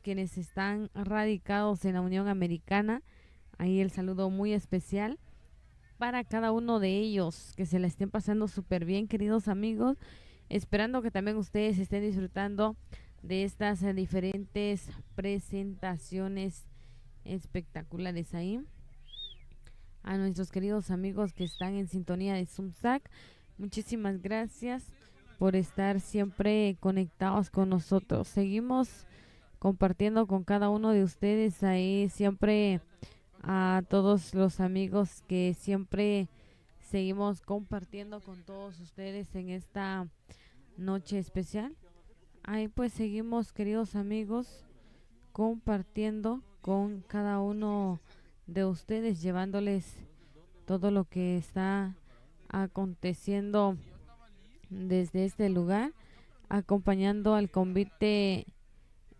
quienes están radicados en la Unión Americana. Ahí el saludo muy especial para cada uno de ellos, que se la estén pasando súper bien, queridos amigos, esperando que también ustedes estén disfrutando de estas diferentes presentaciones espectaculares ahí. A nuestros queridos amigos que están en sintonía de Zumsac, muchísimas gracias por estar siempre conectados con nosotros. Seguimos compartiendo con cada uno de ustedes ahí siempre, a todos los amigos que siempre seguimos compartiendo con todos ustedes en esta noche especial. Ahí pues seguimos, queridos amigos, compartiendo con cada uno de ustedes, llevándoles todo lo que está aconteciendo desde este lugar, acompañando al convite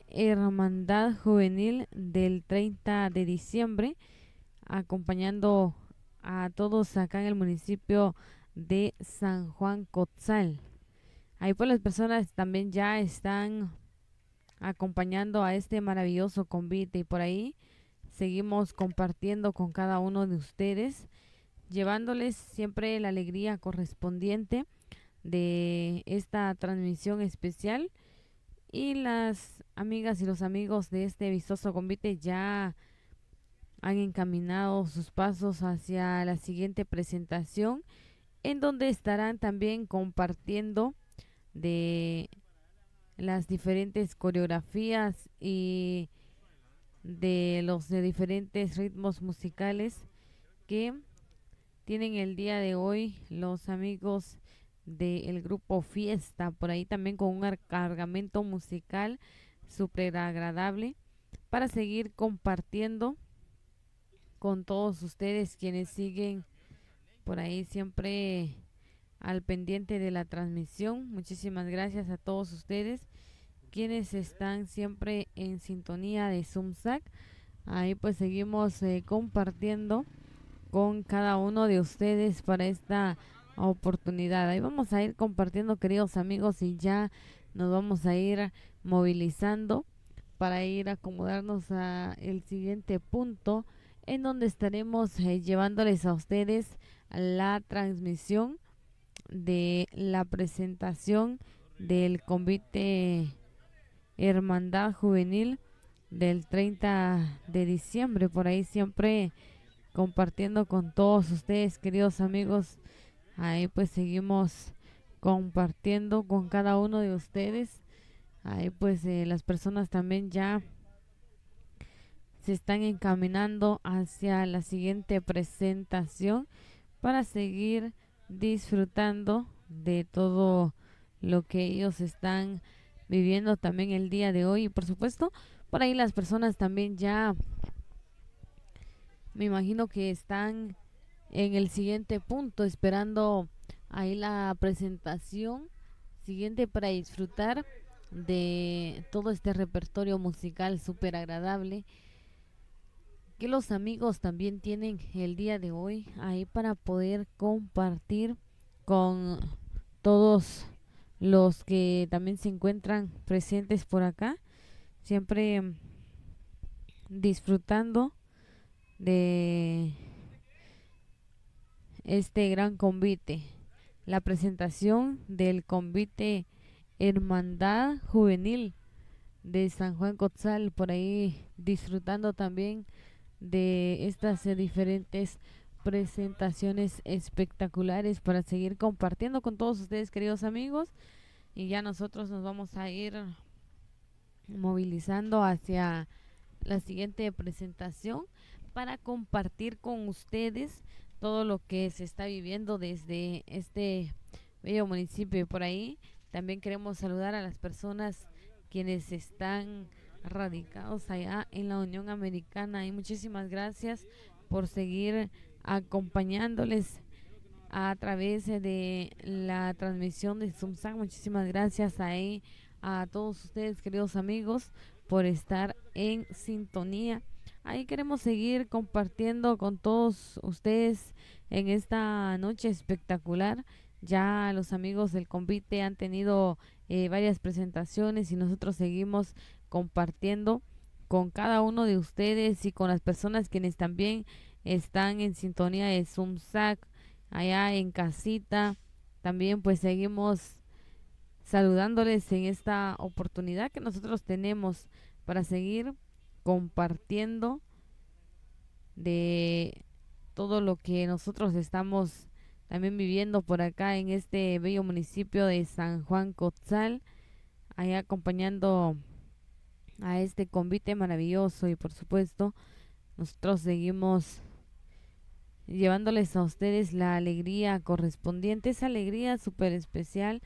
Hermandad Juvenil del 30 de diciembre, acompañando a todos acá en el municipio de San Juan Cotzal. Ahí pues las personas también ya están acompañando a este maravilloso convite y por ahí seguimos compartiendo con cada uno de ustedes, llevándoles siempre la alegría correspondiente de esta transmisión especial. Y las amigas y los amigos de este vistoso convite ya han encaminado sus pasos hacia la siguiente presentación, en donde estarán también compartiendo de las diferentes coreografías y de los de diferentes ritmos musicales que tienen el día de hoy los amigos del grupo Fiesta, por ahí también con un cargamento musical súper agradable para seguir compartiendo con todos ustedes quienes siguen por ahí siempre al pendiente de la transmisión. Muchísimas gracias a todos ustedes quienes están siempre en sintonía de Zumsac. Ahí pues seguimos compartiendo con cada uno de ustedes para esta oportunidad. Ahí vamos a ir compartiendo, queridos amigos, y ya nos vamos a ir movilizando para ir a acomodarnos a el siguiente punto, en donde estaremos llevándoles a ustedes la transmisión de la presentación del convite Hermandad Juvenil del 30 de diciembre. Por ahí siempre compartiendo con todos ustedes, queridos amigos. Ahí pues seguimos compartiendo con cada uno de ustedes. Ahí pues las personas también ya se están encaminando hacia la siguiente presentación para seguir disfrutando de todo lo que ellos están viviendo también el día de hoy. Y por supuesto, por ahí las personas también ya me imagino que están en el siguiente punto esperando ahí la presentación siguiente para disfrutar de todo este repertorio musical súper agradable que los amigos también tienen el día de hoy ahí para poder compartir con todos los que también se encuentran presentes por acá, siempre disfrutando de este gran convite, la presentación del convite Hermandad Juvenil de San Juan Cotzal, por ahí disfrutando también de estas diferentes presentaciones espectaculares para seguir compartiendo con todos ustedes, queridos amigos. Y ya nosotros nos vamos a ir movilizando hacia la siguiente presentación para compartir con ustedes todo lo que se está viviendo desde este bello municipio. Y por ahí también queremos saludar a las personas quienes están radicados allá en la Unión Americana. Y muchísimas gracias por seguir acompañándoles a través de la transmisión de Zumsac. Muchísimas gracias ahí a todos ustedes, queridos amigos, por estar en sintonía. Ahí queremos seguir compartiendo con todos ustedes en esta noche espectacular. Ya los amigos del convite han tenido varias presentaciones y nosotros seguimos compartiendo con cada uno de ustedes y con las personas quienes también están en sintonía de Zumsac allá en casita. También pues seguimos saludándoles en esta oportunidad que nosotros tenemos para seguir compartiendo de todo lo que nosotros estamos también viviendo por acá en este bello municipio de San Juan Cotzal, allá acompañando a este convite maravilloso. Y por supuesto nosotros seguimos llevándoles a ustedes la alegría correspondiente, esa alegría súper especial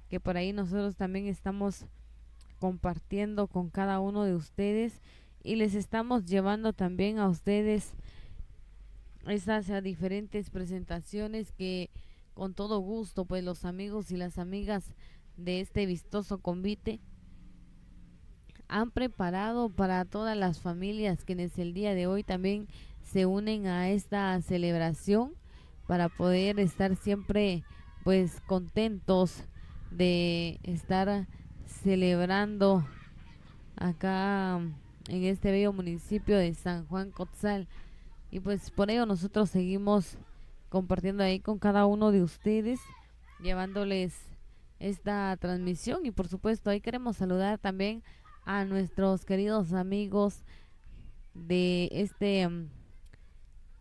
que por ahí nosotros también estamos compartiendo con cada uno de ustedes, y les estamos llevando también a ustedes esas diferentes presentaciones que con todo gusto pues los amigos y las amigas de este vistoso convite han preparado para todas las familias quienes el día de hoy también se unen a esta celebración para poder estar siempre pues contentos de estar celebrando acá en este bello municipio de San Juan Cotzal. Y pues por ello nosotros seguimos compartiendo ahí con cada uno de ustedes, llevándoles esta transmisión. Y por supuesto ahí queremos saludar también a nuestros queridos amigos de este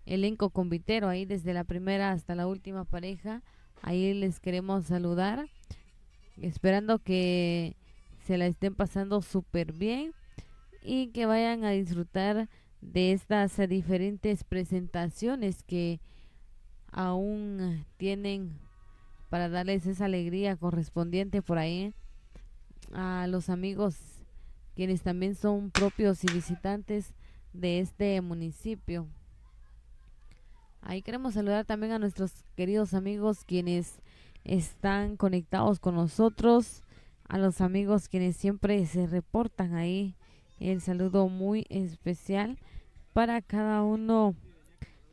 elenco convitero, ahí desde la primera hasta la última pareja. Ahí les queremos saludar, esperando que se la estén pasando súper bien y que vayan a disfrutar de estas diferentes presentaciones que aún tienen para darles esa alegría correspondiente por ahí a los amigos quienes también son propios y visitantes de este municipio. Ahí queremos saludar también a nuestros queridos amigos quienes están conectados con nosotros, a los amigos quienes siempre se reportan ahí. El saludo muy especial para cada uno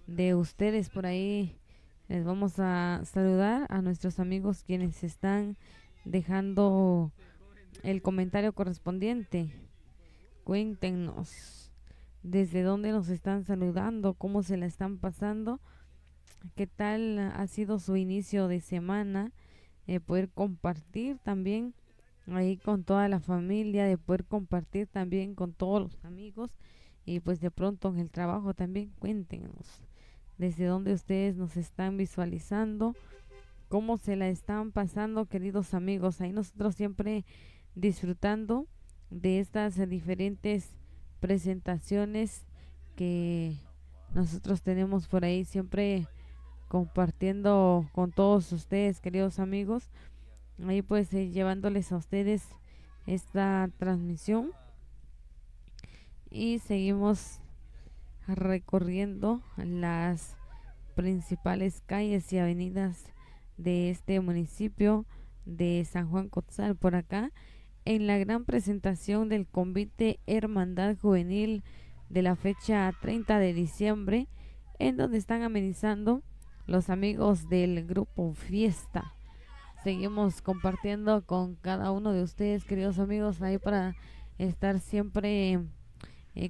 de ustedes por ahí. Les vamos a saludar a nuestros amigos quienes están dejando el comentario correspondiente. Cuéntenos desde dónde nos están saludando, cómo se la están pasando, qué tal ha sido su inicio de semana, poder compartir también ahí con toda la familia, de poder compartir también con todos los amigos, y pues de pronto en el trabajo también. Cuéntenos desde dónde ustedes nos están visualizando, cómo se la están pasando, queridos amigos. Ahí nosotros siempre disfrutando de estas diferentes presentaciones que nosotros tenemos por ahí, siempre compartiendo con todos ustedes, queridos amigos. Ahí pues llevándoles a ustedes esta transmisión, y seguimos recorriendo las principales calles y avenidas de este municipio de San Juan Cotzal, por acá en la gran presentación del convite Hermandad Juvenil de la fecha 30 de diciembre, en donde están amenizando los amigos del grupo Fiesta. Seguimos compartiendo con cada uno de ustedes, queridos amigos, ahí para estar siempre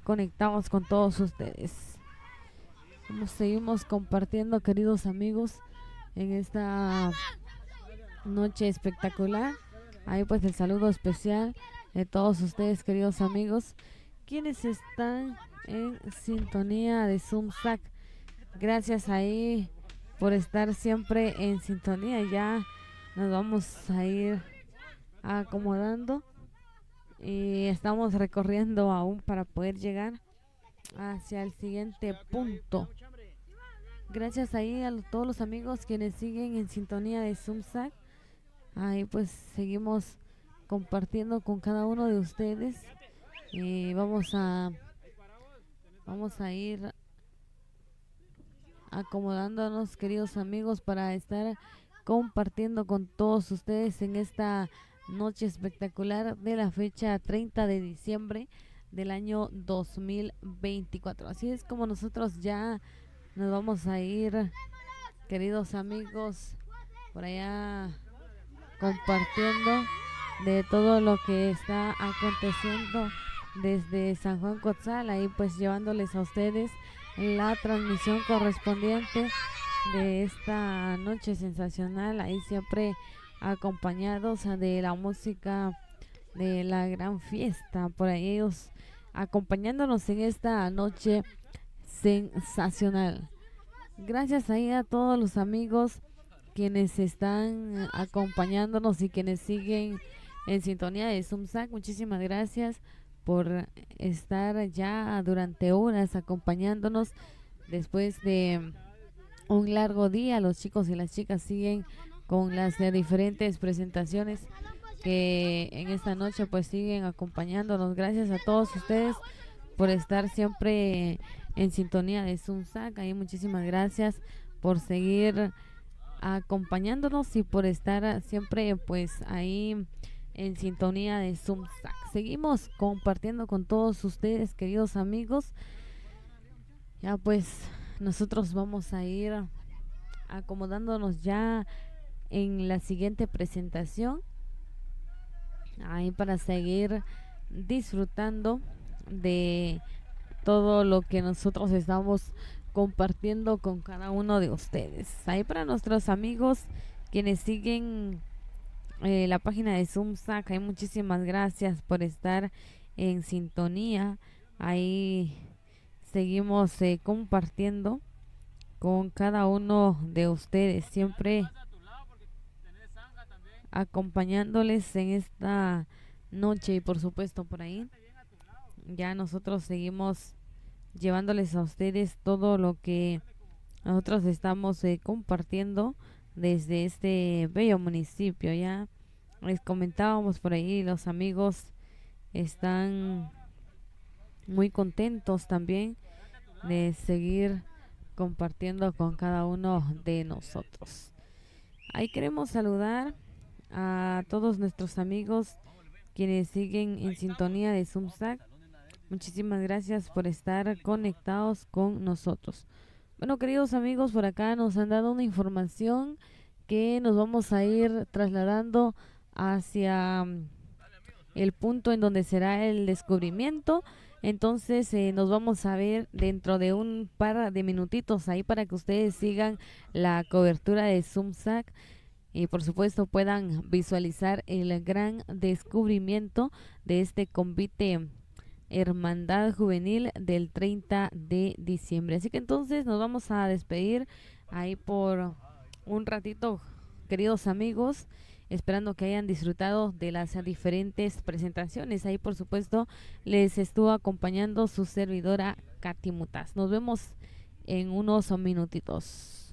conectados con todos ustedes. Seguimos compartiendo, queridos amigos, en esta noche espectacular. Ahí pues el saludo especial de todos ustedes, queridos amigos, quienes están en sintonía de Zumsac. Gracias ahí por estar siempre en sintonía. Ya nos vamos a ir acomodando y estamos recorriendo aún para poder llegar hacia el siguiente punto. Gracias ahí a todos los amigos quienes siguen en sintonía de Zumsac. Ahí pues seguimos compartiendo con cada uno de ustedes, y vamos a ir acomodándonos, queridos amigos, para estar compartiendo con todos ustedes en esta noche espectacular de la fecha 30 de diciembre del año 2024. Así es como nosotros ya nos vamos a ir, queridos amigos, por allá compartiendo de todo lo que está aconteciendo desde San Juan Cotzal, ahí pues llevándoles a ustedes la transmisión correspondiente de esta noche sensacional, ahí siempre acompañados de la música de la gran fiesta, por ahí ellos acompañándonos en esta noche sensacional. Gracias ahí a todos los amigos quienes están acompañándonos y quienes siguen en sintonía de Zumzac. Muchísimas gracias por estar ya durante horas acompañándonos después de un largo día. Los chicos y las chicas siguen con las diferentes presentaciones que en esta noche pues siguen acompañándonos. Gracias a todos ustedes por estar siempre en sintonía de Zumzac. Ahí muchísimas gracias por seguir acompañándonos y por estar siempre pues ahí en sintonía de Zumzac. Seguimos compartiendo con todos ustedes, queridos amigos. Ya pues nosotros vamos a ir acomodándonos ya en la siguiente presentación, ahí para seguir disfrutando de todo lo que nosotros estamos compartiendo con cada uno de ustedes. Ahí para nuestros amigos quienes siguen la página de Zumzac, ahí muchísimas gracias por estar en sintonía. Ahí seguimos compartiendo con cada uno de ustedes, siempre acompañándoles en esta noche. Y por supuesto por ahí ya nosotros seguimos llevándoles a ustedes todo lo que nosotros estamos compartiendo desde este bello municipio. Ya les comentábamos por ahí, los amigos están muy contentos también de seguir compartiendo con cada uno de nosotros. Ahí queremos saludar a todos nuestros amigos quienes siguen en sintonía de Zumzac. Muchísimas gracias por estar conectados con nosotros. Bueno, queridos amigos, por acá nos han dado una información que nos vamos a ir trasladando hacia el punto en donde será el descubrimiento. Entonces nos vamos a ver dentro de un par de minutitos ahí para que ustedes sigan la cobertura de Zumzac y por supuesto puedan visualizar el gran descubrimiento de este convite Hermandad Juvenil del 30 de diciembre. Así que entonces nos vamos a despedir ahí por un ratito, queridos amigos, esperando que hayan disfrutado de las diferentes presentaciones. Ahí por supuesto les estuvo acompañando su servidora Katy Mutas. Nos vemos en unos minutitos.